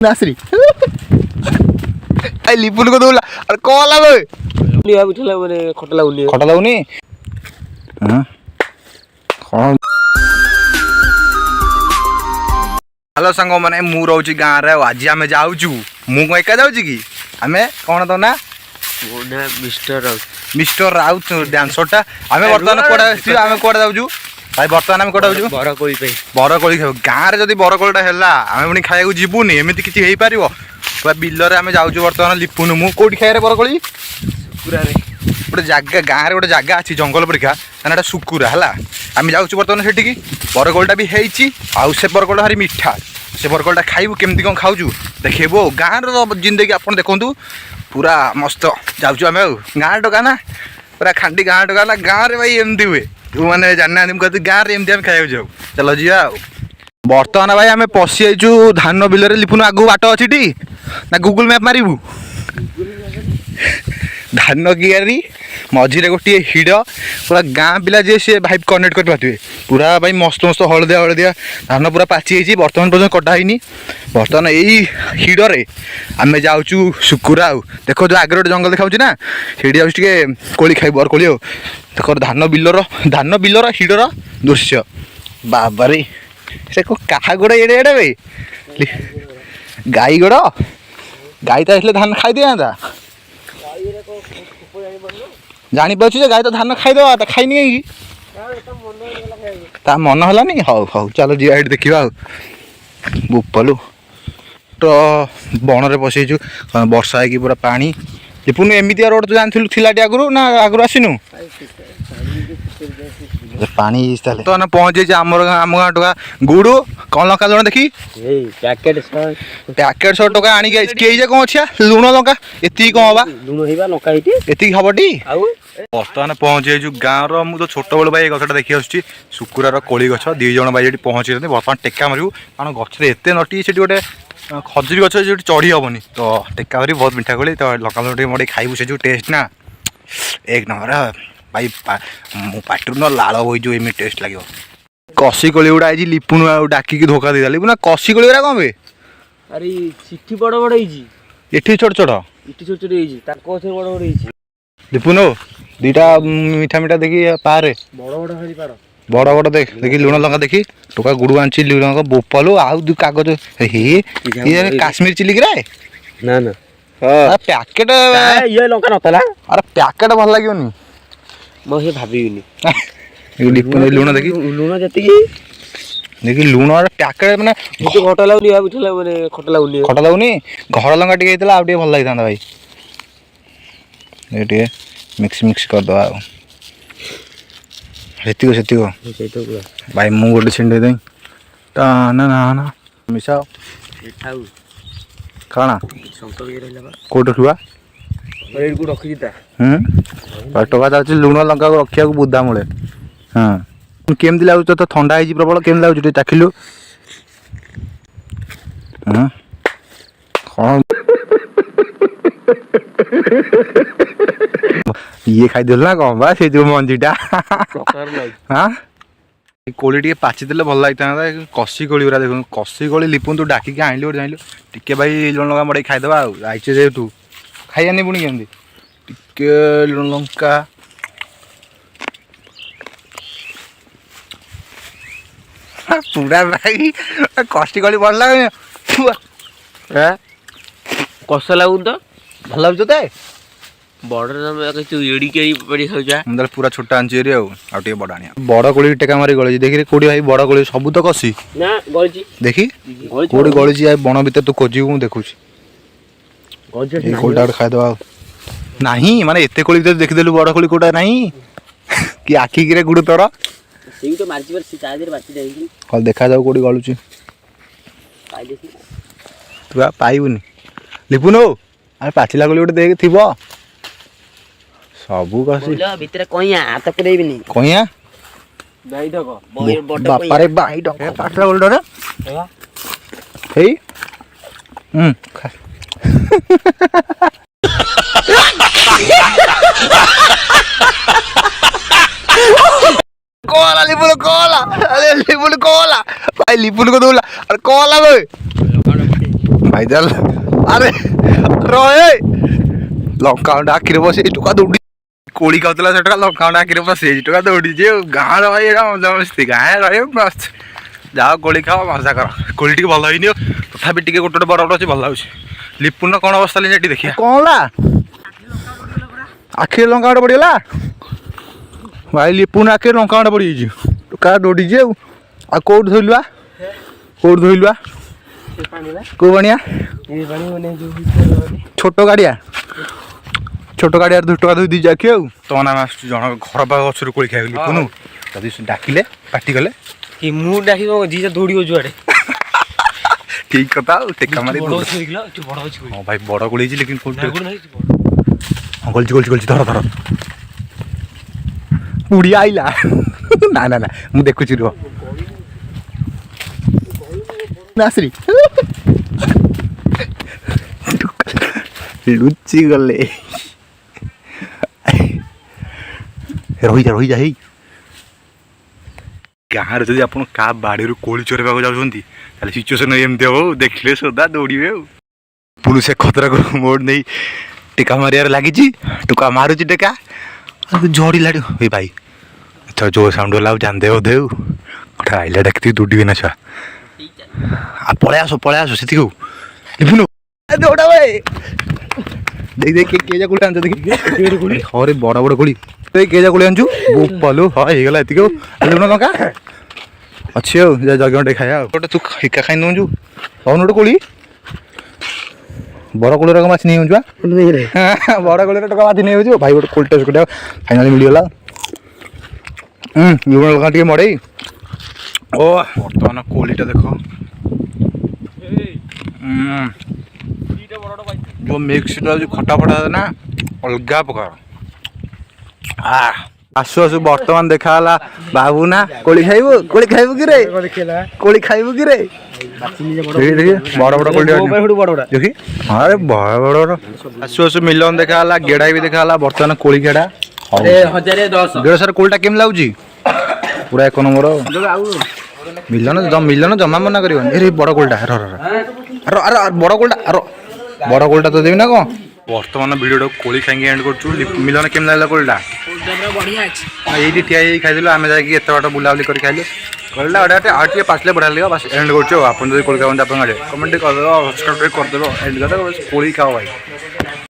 नासरी आई लिपुन को दोला अरे कॉल आवे लिया बिठला माने खट लागुनी हां कोन हेलो संग माने मु रहउची गां रे आज आमे जाउचू मु को एका जाउची की आमे कोन तो ना मोना मिस्टर राउत डांसरटा आमे वर्तमान कोडा आमे कोडा जाउचू भाई बर्तमान आम कटा जाऊँ बरकोली खाऊ गाँव में जब बरकोलीटा है आम पुणी खाया जीवनी एमती किसी हो पार पूरा बिलर आम जाऊँ बर्तमान लिपुन मु कौटी खाए बरकोली गोटे जगह गाँव में गोटे जगह अच्छी जंगल परिका ना सुकुरा है आम जाऊँ बर्तमान से बरकोलीटा भी होती से बरकोलटा भारी मीठा से बरकोलटा खाइबू केमती कौन खाऊ देखो गाँव जिंदगी आप देखूँ पूरा मस्त जाऊँ आम गाँव टका ना पूरा खांटी गाँव टका ना गाँव में भाई एमती हुए तू मैंने जानना कहते गाँव में एमती खाया जाऊ चलो जी बर्तमान भाई आम पशि आईचु धान बिल लिपुन आगू बाट अच्छी ना गूगल मैप मारू धान कियारी मझे गोटे हिड़ पूरा गाँ पिला जी सी भाई कनेक्ट कर पारे पूरा भाई मस्त मस्त हलदिया हलदिया धान पूरा पाची जाइए बर्तमान पर्यटन कटाई बर्तमान यही हिड़े आम जाऊँ सुकुरा देख जो आगे गोटे जंगल देखा ना हिड़ी जाऊँ कोली खाई बरकोली देख धान बिलर हिड़र दृश्य बाबारे से क्या गोड़े एड़े एड़े भाई गाई गोड़ गाई तो आसले धान खाई दिया जापारे गाई तो धान खाईदे तो खाई नहीं मन है हौ हौ चलो जी ये देखा बुपलु तो बन पशेचु वर्षा है पूरा पानी लिपुन एमती रोड तो जानू थिलाटी आगु ना आगु आसनु पानी तो ना पहुँच जाइए आम गाँव टका गुड़ू कौन लंका लुण देखी पैकेट 100 टका आनी किए कौन अच्छा लुण लंका एति कौन एति हम टी बर्तमान पहुँच जाइए गाँव मुझे छोट बड़ भाई गछटा देखी आसुची सुकुरार कोली गछ दी जन भाई पहुँची बर्तमान टेका मारू कारण गचर एत नटी से गोटे खजुरी गछ जो चढ़ी हेनी तो टेका मारी बहुत मीठा कोली तो लंका लुण मोटे खाइबू से जो टेस्ट ना एक नंबर भाई मो पाटर न लाल हो जो एम टेस्ट लगे कसी कोली गुड़ा आई लिपुन डाकिकी धोखा दे लिपुन कसी कोली कौन बे अरे चिट्ठी बड़ बड़ ये छोट छोट लिपुन दीटा मीठा मीठा देखी पारे बड़ बड़ देख देखी लुण लंका देखी टोका गुड़ आनी लुण लंका बोपालू आउ दु कागज ये काश्मीर चिल्ली किरा ना ना पैकेट ये लंका नतला अरे पैकेट भल लगे मुझे भाभी लुण देखी लुण जी देखी लुण पैकेट मैंने खट लगुनि खट लगुनि घर लंका टे भल लगी था भाई ये मिक्स करदे भाई मु गोटे छिंडे दे ना ना ना मिसा काना कौट रखा टका जाऊँ लुण लंका रखा बुधा मूले हाँ केमती लगुच तो थंडा है प्रबल केमती लगुच चाखिलु हाँ कौन ये खाईदेल ना कौन बा से जो मंजीटा हाँ कोली टे पाची देले भल लगी था कसी कोली गुरा देख कसी कोली लिपुन तू डाकिकी आइलु गोटे जाइलु टिके भाई लुण लंका मड़े खाईदेवा आइचे जे तू खाइनी पुणी केमती टिके लुण लंका पूरा भाई कष्टी कोली भल लगे कस लगुन तो भल लगुच ते बड़ पूरा छोटा आंची आगे बड़ आनी बड़ कोली टेका मारी गली देखी कौटी भाई बड़ कोली सब तो कसी देखी कौटी गली बण भर तू खोजी मुझे देखुची कोलटा खाईदे नहीं माने एते कोली देखीदेलु बड़ कोली कोटा नहीं कि आखि कि गुड़ तोर कल देखा जाऊ कौटी गलुची तू पाइबुनि लिपुन अरे पाचिला कोली गोटे देख थी सबू कसी भितर कइया हाथ पुरेबिनी कइया बाई ढक बापा रे बाई ढक पाटला गोल्ड रे हेई खा कोला लिपुन कोला भाई लिपुन को दोला अरे कोला भाई ଭାଇ ଚାଲ ଆରେ ରହେ ଲଙ୍କା ଆଖିରେ ବସି ଟୋକା ଦୌଡ଼ି କୋଳି ଖାଉଥିଲା ସେ ଟୋକା ଲଙ୍କା ଆଖିରେ ବସି ଟୋକା ଦୌଡ଼ିଛି ଆଉ ଗାଁର ଭାଇ ଏଇଟା ମଜାମସ୍ତି ଗାଁରେ ରହିବ ମସ୍ତ ଯାଅ କୋଳି ଖାଅ ମଜା କର କୋଳି ଟିକେ ଭଲ ହେଇନି ତଥାପି ଟିକେ ଗୋଟେ ଗୋଟେ ବଡ଼ ବଡ଼ ଅଛି ଭଲ ଲାଗୁଛି ଲିପୁନ କ'ଣ ଅବସ୍ଥା ହେଲେ ସେଠି ଦେଖିବା କ'ଣ ହେଲା ଆଖିରେ ଲଙ୍କା ଗୋଟେ ପଡ଼ିଗଲା ଭାଇ ଲିପୁନ ଆଖିରେ ଲଙ୍କା ଗୋଟେ ପଡ଼ିଯାଇଛି ଟୋକା ଦୌଡ଼ିଛି ଆଉ କୋଉଠି ଧୋଇଲୁ ବା କୋଉଠି ଧୋଇଲୁ ବା କୋଉ ପାଣିଆ ଛୋଟ ଗାଡ଼ିଆ ଛୋଟ ଗାଡ଼ିଆରେ 2 ଟଙ୍କା ଧୋଇ ଦେଇଛି ଆଖି ଆଉ ତମ ନାମ ଆସୁଛି ଜଣକ ଘର ପାଖ ଗଛରୁ କୋଳି ଖାଇବାକୁ ଲିପୁନୁ ଯଦି ଡାକିଲେ ପାଟି କଲେ କି ମୁଁ ଡାକିବ ଯିଏ ଦୌଡ଼ିବ ଯୁଆଡ଼େ ଠିକ କଥା ଆଉ ଟେକା ମାରି ହଁ ଭାଇ ବଡ଼ କୋଳି ହେଇଛି ଲେକିନ କୋଉଠି ହଁ ଗଳିଛି ଧର ଉଡ଼ିଆ ଆଇଲା ନା ନା ନା ମୁଁ ଦେଖୁଛି ରୁହ ନାସରି ଲୁଚି ଗଲେ ରହିଯା ହେଇ ଗାଁରେ ଯଦି ଆପଣ କାହା ବାଡ଼ିରୁ କୋଳି ଚୋରେଇବାକୁ ଯାଉଛନ୍ତି ତାହେଲେ ସିଚୁଏସନ୍ ଏମିତି ହବ ଦେଖିଲେ ସଦା ଦୌଡ଼ିବେ ଆଉ ପୁଣି ସେ ଖତରାକୁ ମୋଡ଼ ନେଇ ଟେକା ମାରିବାରେ ଲାଗିଛି ଟୋକା ମାରୁଛି ଟେକା ଝଡ଼ିଲା ଏ ଭାଇ ଏଥର ଜୋର ସାଉଣ୍ଡ ହେଲା ଆଉ ଜାଣିଦେ ବୋଧେ ଆଉ ଗୋଟେ ଆଇଲା ଡାକିଥିବି ଦୌଡ଼ିବେ ନା ଛୁଆ ଆଉ ପଳେଇ ଆସ ସେତିକି ଦୌଡ଼ା ଭାଇ ଦେଖି କିଏ ଯା କୋଳି ଆଣିଛ ଦେଖି ହରେ ବଡ଼ ବଡ଼ କୋଳି କିଏ ଯା କୋଳି ଆଣିଛୁ ବୋପାଲୁ ହଁ ହେଇଗଲା ଏତିକି ଆଉ ଲଙ୍କା ଅଛି ଆଉ ଜଗିବ ଟିକେ ଖାଇବା ଆଉ ଗୋଟେ ତୁ ହିକା ଖାଇ ନେଉଛୁ କହୁନୁ ଗୋଟେ କୋଳି ବଡ଼ କୋଳିର ମାଛ ନେଇଯାଉଛୁ ବଡ଼ କୋଳିର ଟଙ୍କା ମାଛ ନେଇଯାଉଛୁ ଭାଇ ଗୋଟେ କୋଳି ଟେଷ୍ଟ କରିବା ଫାଇନାଲି ମିଳିଗଲା ଲୁଣ ଲଙ୍କା ଟିକେ ମଡ଼େଇ ଓ ବର୍ତ୍ତମାନ କୋଳିଟା ଦେଖ जो मिक्सटा जो खटा फटा ना अलग प्रकार आसु आसु बर्तमान देखाला बाबू ना कोली खाइबु कि रे कोली खाइबु कि रे देखि बड़ बड़ कोली देखि अरे बड़ बड़ आसु आसु मिलन देखाला गेडा भी देखाला बर्तमान कोली गेडा 1010 सर कोलटा केम लाउजी पूरा एक नंबर मिलन जमा मना करिवन ए बड़ कोलटा बड़ कोलटा बड़ कोलटा तो देवी ना कौन बर्तमान भिडियो कोली खाई एंड कर मिलन केम लगला कोलटा ये ठिया खाई आम जाकि एत बाट बुलाबुली कर खाइलु कोलटा अड़े आगे पासले बढ़िया लगे बस एंड कर आप कोली खाते कमेंट करदेव सब्सक्राइब करदेव एंड कर कोली खाओ भाई।